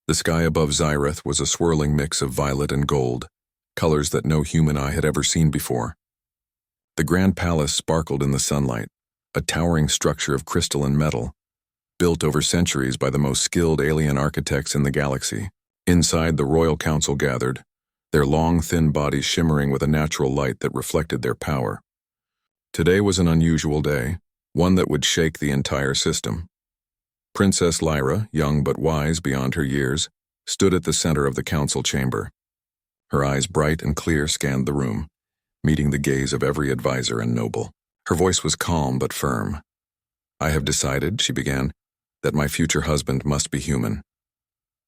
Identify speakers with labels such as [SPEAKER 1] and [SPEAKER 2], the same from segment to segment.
[SPEAKER 1] The sky above Xyrith was a swirling mix of violet and gold, colors that no human eye had ever seen before. The grand palace sparkled in the sunlight, a towering structure of crystal and metal, built over centuries by the most skilled alien architects in the galaxy. Inside, the royal council gathered, their long, thin bodies shimmering with a natural light that reflected their power. Today was an unusual day, one that would shake the entire system. Princess Lyra, young but wise beyond her years, stood at the center of the council chamber. Her eyes bright and clear scanned the room, meeting the gaze of every advisor and noble. Her voice was calm but firm. "I have decided," she began, "that my future husband must be human."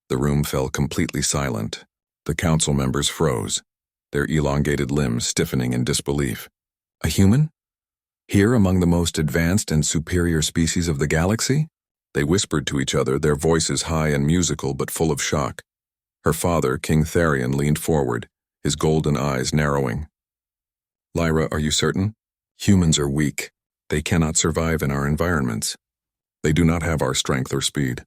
[SPEAKER 1] The room fell completely silent. The council members froze, their elongated limbs stiffening in disbelief. A human? Here among the most advanced and superior species of the galaxy? They whispered to each other, their voices high and musical but full of shock. Her father, King Therion, leaned forward, his golden eyes narrowing. "Lyra, are you certain? Humans are weak. They cannot survive in our environments. They do not have our strength or speed.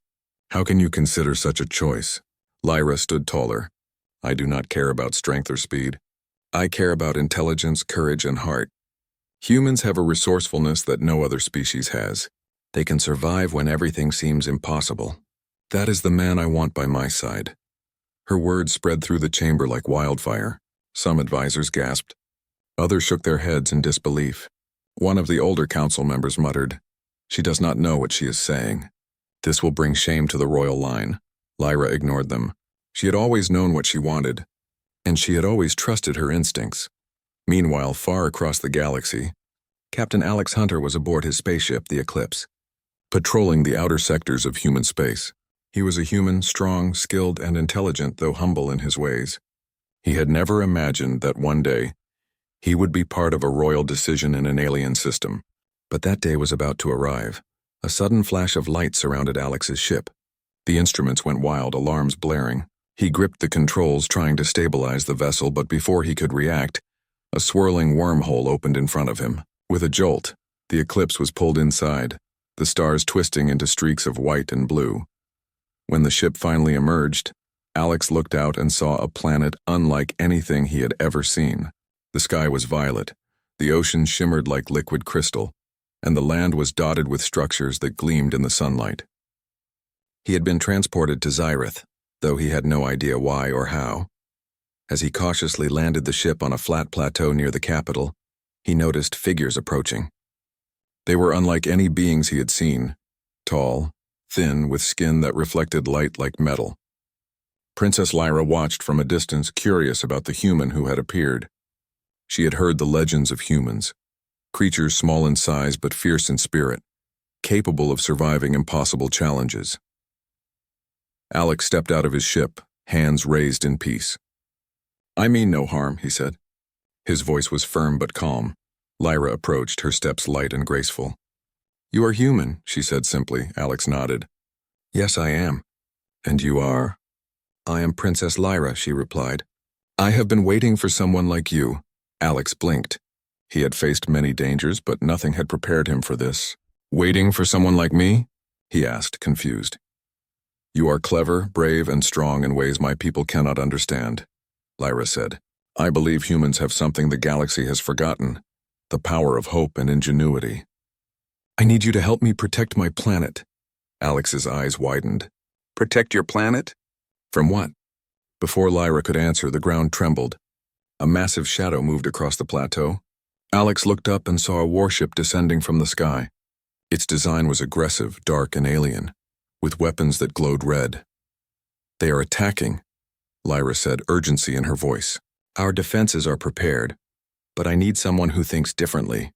[SPEAKER 1] How can you consider such a choice?" Lyra stood taller. "I do not care about strength or speed. I care about intelligence, courage, and heart. Humans have a resourcefulness that no other species has. They can survive when everything seems impossible. That is the man I want by my side." Her words spread through the chamber like wildfire. Some advisors gasped. Others shook their heads in disbelief. One of the older council members muttered, "She does not know what she is saying. This will bring shame to the royal line." Lyra ignored them. She had always known what she wanted, and she had always trusted her instincts. Meanwhile, far across the galaxy, Captain Alex Hunter was aboard his spaceship, the Eclipse, patrolling the outer sectors of human space. He was a human, strong, skilled, and intelligent, though humble in his ways. He had never imagined that one day he would be part of a royal decision in an alien system. But that day was about to arrive. A sudden flash of light surrounded Alex's ship. The instruments went wild, alarms blaring. He gripped the controls, trying to stabilize the vessel, but before he could react, a swirling wormhole opened in front of him. With a jolt, the Eclipse was pulled inside, the stars twisting into streaks of white and blue. When the ship finally emerged, Alex looked out and saw a planet unlike anything he had ever seen. The sky was violet, the ocean shimmered like liquid crystal, and the land was dotted with structures that gleamed in the sunlight. He had been transported to Xyrith, though he had no idea why or how. As he cautiously landed the ship on a flat plateau near the capital, he noticed figures approaching. They were unlike any beings he had seen, tall, thin, with skin that reflected light like metal. Princess Lyra watched from a distance, curious about the human who had appeared. She had heard the legends of humans, creatures small in size but fierce in spirit, capable of surviving impossible challenges. Alex stepped out of his ship, hands raised in peace. "I mean no harm," he said. His voice was firm but calm. Lyra approached, her steps light and graceful. "You are human," she said simply. Alex nodded. "Yes, I am." "And you are?" "I am Princess Lyra," she replied. "I have been waiting for someone like you." Alex blinked. He had faced many dangers, but nothing had prepared him for this. "Waiting for someone like me?" he asked, confused. "You are clever, brave, and strong in ways my people cannot understand," Lyra said. "I believe humans have something the galaxy has forgotten, the power of hope and ingenuity." "I need you to help me protect my planet." Alex's eyes widened. "Protect your planet? From what?" Before Lyra could answer, the ground trembled. A massive shadow moved across the plateau. Alex looked up and saw a warship descending from the sky. Its design was aggressive, dark, and alien, with weapons that glowed red. "They are attacking," Lyra said, urgency in her voice. "Our defenses are prepared, but I need someone who thinks differently.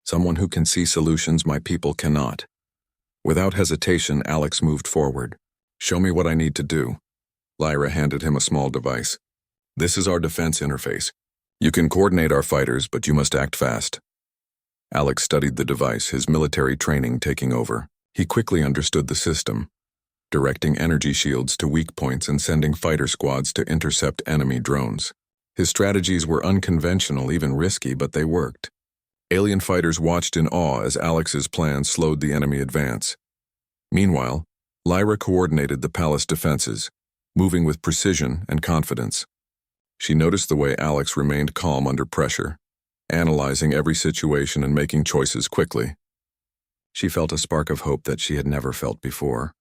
[SPEAKER 1] Someone who can see solutions my people cannot." Without hesitation, Alex moved forward. "Show me what I need to do." Lyra handed him a small device. "This is our defense interface. You can coordinate our fighters, but you must act fast." Alex studied the device, his military training taking over. He quickly understood the system, directing energy shields to weak points and sending fighter squads to intercept enemy drones. His strategies were unconventional, even risky, but they worked. Alien fighters watched in awe as Alex's plan slowed the enemy advance. Meanwhile, Lyra coordinated the palace defenses, moving with precision and confidence. She noticed the way Alex remained calm under pressure, analyzing every situation and making choices quickly. She felt a spark of hope that she had never felt before.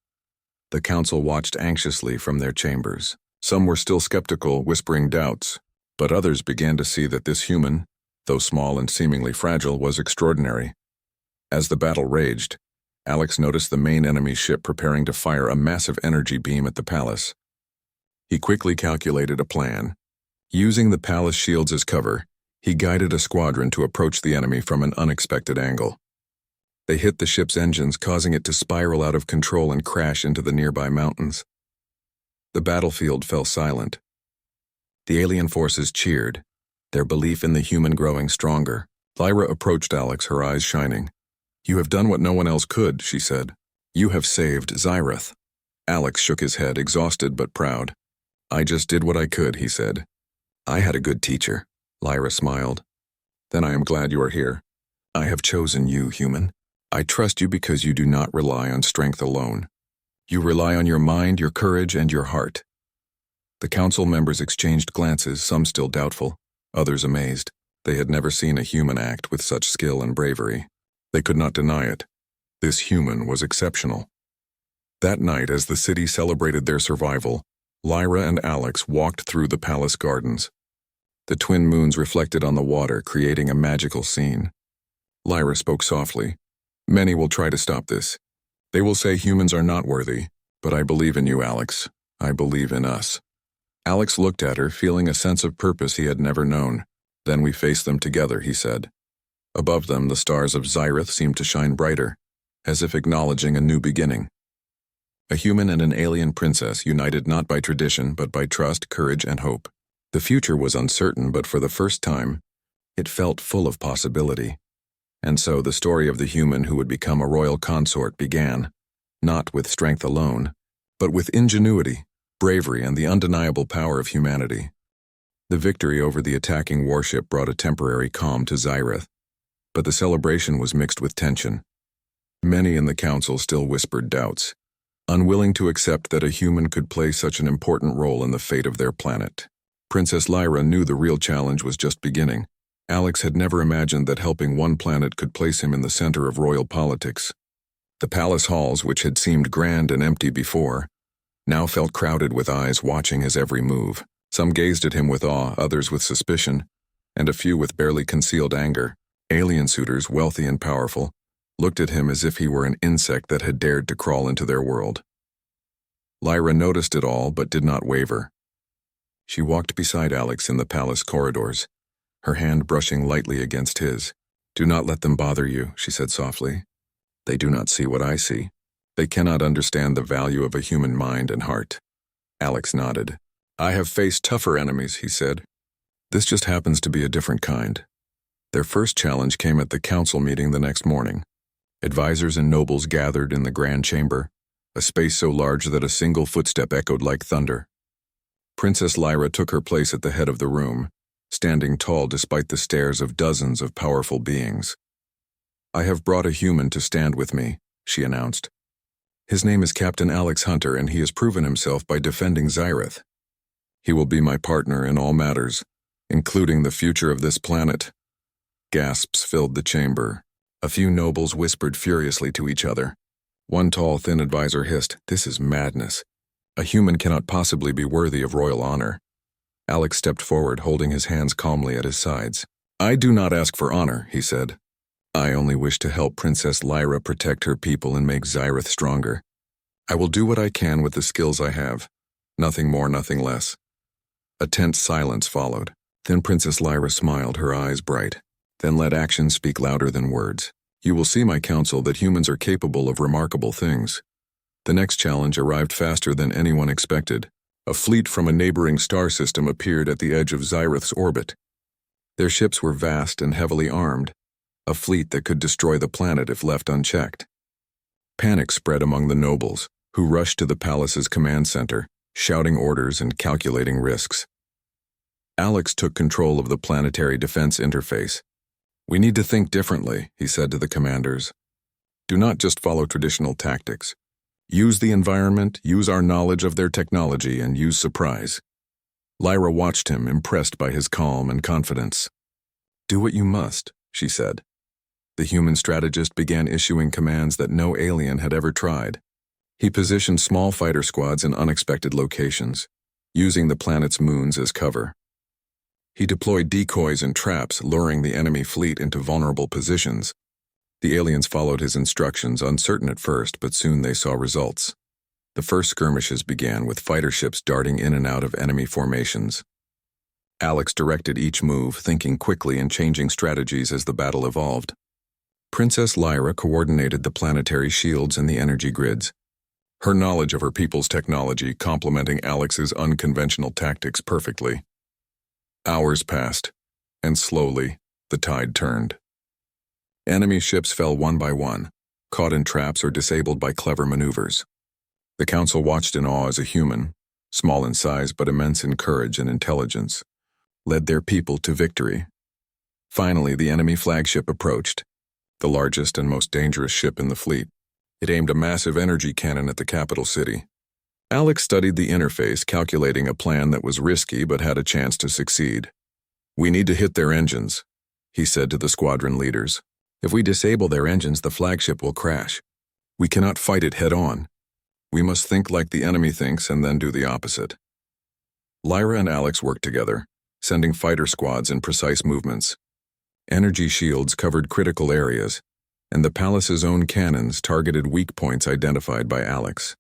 [SPEAKER 1] The council watched anxiously from their chambers. Some were still skeptical, whispering doubts, but others began to see that this human, though small and seemingly fragile, was extraordinary. As the battle raged, Alex noticed the main enemy ship preparing to fire a massive energy beam at the palace. He quickly calculated a plan. Using the palace shields as cover, he guided a squadron to approach the enemy from an unexpected angle. They hit the ship's engines, causing it to spiral out of control and crash into the nearby mountains. The battlefield fell silent. The alien forces cheered, their belief in the human growing stronger. Lyra approached Alex, her eyes shining. "You have done what no one else could," she said. "You have saved Zyreth." Alex shook his head, exhausted but proud. "I just did what I could," he said. "I had a good teacher," Lyra smiled. "Then I am glad you are here. I have chosen you, human. I trust you because you do not rely on strength alone. You rely on your mind, your courage, and your heart." The council members exchanged glances, some still doubtful, others amazed. They had never seen a human act with such skill and bravery. They could not deny it. This human was exceptional. That night, as the city celebrated their survival, Lyra and Alex walked through the palace gardens. The twin moons reflected on the water, creating a magical scene. Lyra spoke softly. "Many will try to stop this. They will say humans are not worthy, but I believe in you, Alex. I believe in us." Alex looked at her, feeling a sense of purpose he had never known. "Then we face them together," he said. Above them, the stars of Zyreth seemed to shine brighter, as if acknowledging a new beginning. A human and an alien princess united not by tradition, but by trust, courage, and hope. The future was uncertain, but for the first time, it felt full of possibility. And so the story of the human who would become a royal consort began, not with strength alone, but with ingenuity, bravery, and the undeniable power of humanity. The victory over the attacking warship brought a temporary calm to Zyreth, but the celebration was mixed with tension. Many in the council still whispered doubts, unwilling to accept that a human could play such an important role in the fate of their planet. Princess Lyra knew the real challenge was just beginning. Alex had never imagined that helping one planet could place him in the center of royal politics. The palace halls, which had seemed grand and empty before, now felt crowded with eyes watching his every move. Some gazed at him with awe, others with suspicion, and a few with barely concealed anger. Alien suitors, wealthy and powerful, looked at him as if he were an insect that had dared to crawl into their world. Lyra noticed it all, but did not waver. She walked beside Alex in the palace corridors, her hand brushing lightly against his. "Do not let them bother you," she said softly. "They do not see what I see. They cannot understand the value of a human mind and heart." Alex nodded. "I have faced tougher enemies," he said. "This just happens to be a different kind." Their first challenge came at the council meeting the next morning. Advisors and nobles gathered in the grand chamber, a space so large that a single footstep echoed like thunder. Princess Lyra took her place at the head of the room, standing tall despite the stares of dozens of powerful beings. "I have brought a human to stand with me," she announced. "His name is Captain Alex Hunter, and he has proven himself by defending Zyreth. He will be my partner in all matters, including the future of this planet." Gasps filled the chamber. A few nobles whispered furiously to each other. One tall, thin advisor hissed, "This is madness. A human cannot possibly be worthy of royal honor." Alex stepped forward, holding his hands calmly at his sides. "I do not ask for honor," he said. "I only wish to help Princess Lyra protect her people and make Zyreth stronger. I will do what I can with the skills I have. Nothing more, nothing less." A tense silence followed. Then Princess Lyra smiled, her eyes bright. "Then let actions speak louder than words. You will see, my counsel, that humans are capable of remarkable things." The next challenge arrived faster than anyone expected. A fleet from a neighboring star system appeared at the edge of Zyreth's orbit. Their ships were vast and heavily armed, a fleet that could destroy the planet if left unchecked. Panic spread among the nobles, who rushed to the palace's command center, shouting orders and calculating risks. Alex took control of the planetary defense interface. "We need to think differently," he said to the commanders. "Do not just follow traditional tactics. Use the environment, use our knowledge of their technology, and use surprise. Lyra watched him, impressed by his calm and confidence. Do what you must, she said. The human strategist began issuing commands that no alien had ever tried. He positioned small fighter squads in unexpected locations, using the planet's moons as cover. He deployed decoys and traps, luring the enemy fleet into vulnerable positions. The aliens followed his instructions, uncertain at first, but soon they saw results. The first skirmishes began with fighter ships darting in and out of enemy formations. Alex directed each move, thinking quickly and changing strategies as the battle evolved. Princess Lyra coordinated the planetary shields and the energy grids, her knowledge of her people's technology complementing Alex's unconventional tactics perfectly. Hours passed, and slowly, the tide turned. Enemy ships fell one by one, caught in traps or disabled by clever maneuvers. The council watched in awe as a human, small in size but immense in courage and intelligence, led their people to victory. Finally, the enemy flagship approached, the largest and most dangerous ship in the fleet. It aimed a massive energy cannon at the capital city. Alex studied the interface, calculating a plan that was risky but had a chance to succeed. We need to hit their engines, he said to the squadron leaders. If we disable their engines, the flagship will crash. We cannot fight it head-on. We must think like the enemy thinks and then do the opposite. Lyra and Alex worked together, sending fighter squads in precise movements. Energy shields covered critical areas, and the palace's own cannons targeted weak points identified by Alex.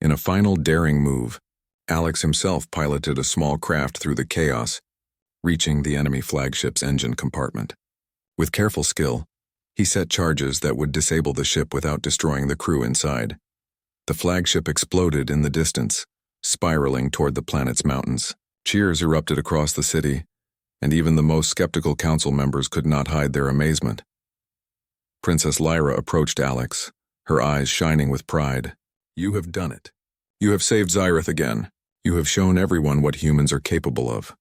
[SPEAKER 1] In a final daring move, Alex himself piloted a small craft through the chaos, reaching the enemy flagship's engine compartment. With careful skill, he set charges that would disable the ship without destroying the crew inside. The flagship exploded in the distance, spiraling toward the planet's mountains. Cheers erupted across the city, and even the most skeptical council members could not hide their amazement. Princess Lyra approached Alex, her eyes shining with pride. You have done it. You have saved Xyrath again. You have shown everyone what humans are capable of.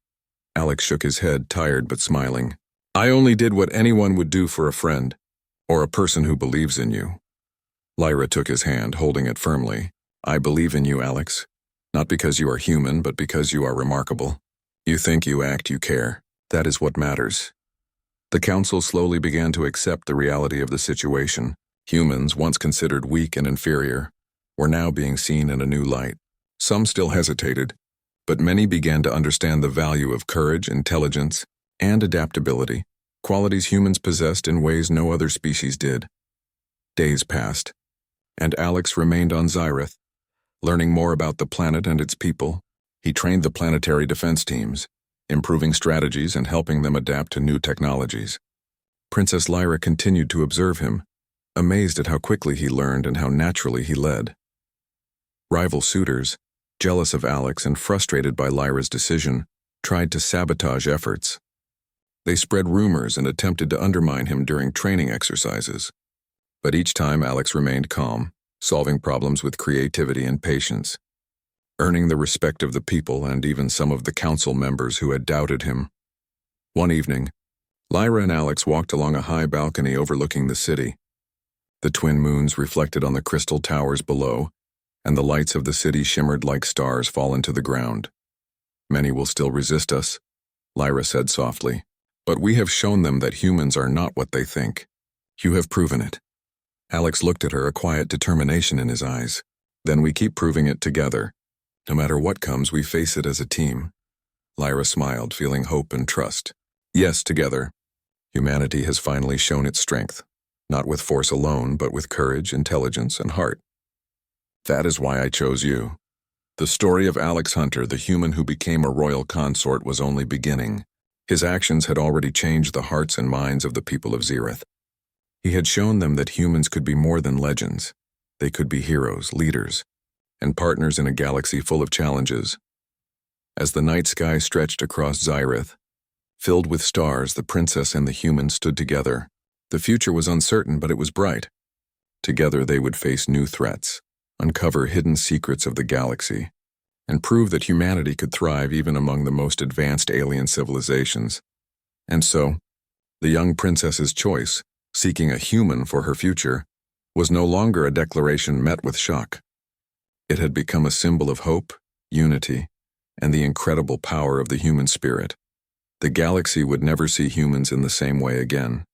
[SPEAKER 1] Alex shook his head, tired but smiling. I only did what anyone would do for a friend, or a person who believes in you. Lyra took his hand, holding it firmly. I believe in you, Alex. Not because you are human, but because you are remarkable. You think, you act, you care. That is what matters. The council slowly began to accept the reality of the situation. Humans, once considered weak and inferior, were now being seen in a new light. Some still hesitated, but many began to understand the value of courage, intelligence, and adaptability, qualities humans possessed in ways no other species did. Days passed, and Alex remained on Xyrath, learning more about the planet and its people. He trained the planetary defense teams, improving strategies and helping them adapt to new technologies. Princess Lyra continued to observe him, amazed at how quickly he learned and how naturally he led. Rival suitors, jealous of Alex and frustrated by Lyra's decision, tried to sabotage efforts. They spread rumors and attempted to undermine him during training exercises. But each time Alex remained calm, solving problems with creativity and patience, earning the respect of the people and even some of the council members who had doubted him. One evening, Lyra and Alex walked along a high balcony overlooking the city. The twin moons reflected on the crystal towers below, and the lights of the city shimmered like stars fallen to the ground. Many will still resist us, Lyra said softly, but we have shown them that humans are not what they think. You have proven it. Alex looked at her, a quiet determination in his eyes. Then we keep proving it together. No matter what comes, we face it as a team. Lyra smiled, feeling hope and trust. Yes, together. Humanity has finally shown its strength, not with force alone, but with courage, intelligence, and heart. That is why I chose you. The story of Alex Hunter, the human who became a royal consort, was only beginning. His actions had already changed the hearts and minds of the people of Xyrath. He had shown them that humans could be more than legends. They could be heroes, leaders, and partners in a galaxy full of challenges. As the night sky stretched across Xyrath, filled with stars, the princess and the human stood together. The future was uncertain, but it was bright. Together they would face new threats, uncover hidden secrets of the galaxy, and prove that humanity could thrive even among the most advanced alien civilizations. And so, the young princess's choice, seeking a human for her future, was no longer a declaration met with shock. It had become a symbol of hope, unity, and the incredible power of the human spirit. The galaxy would never see humans in the same way again.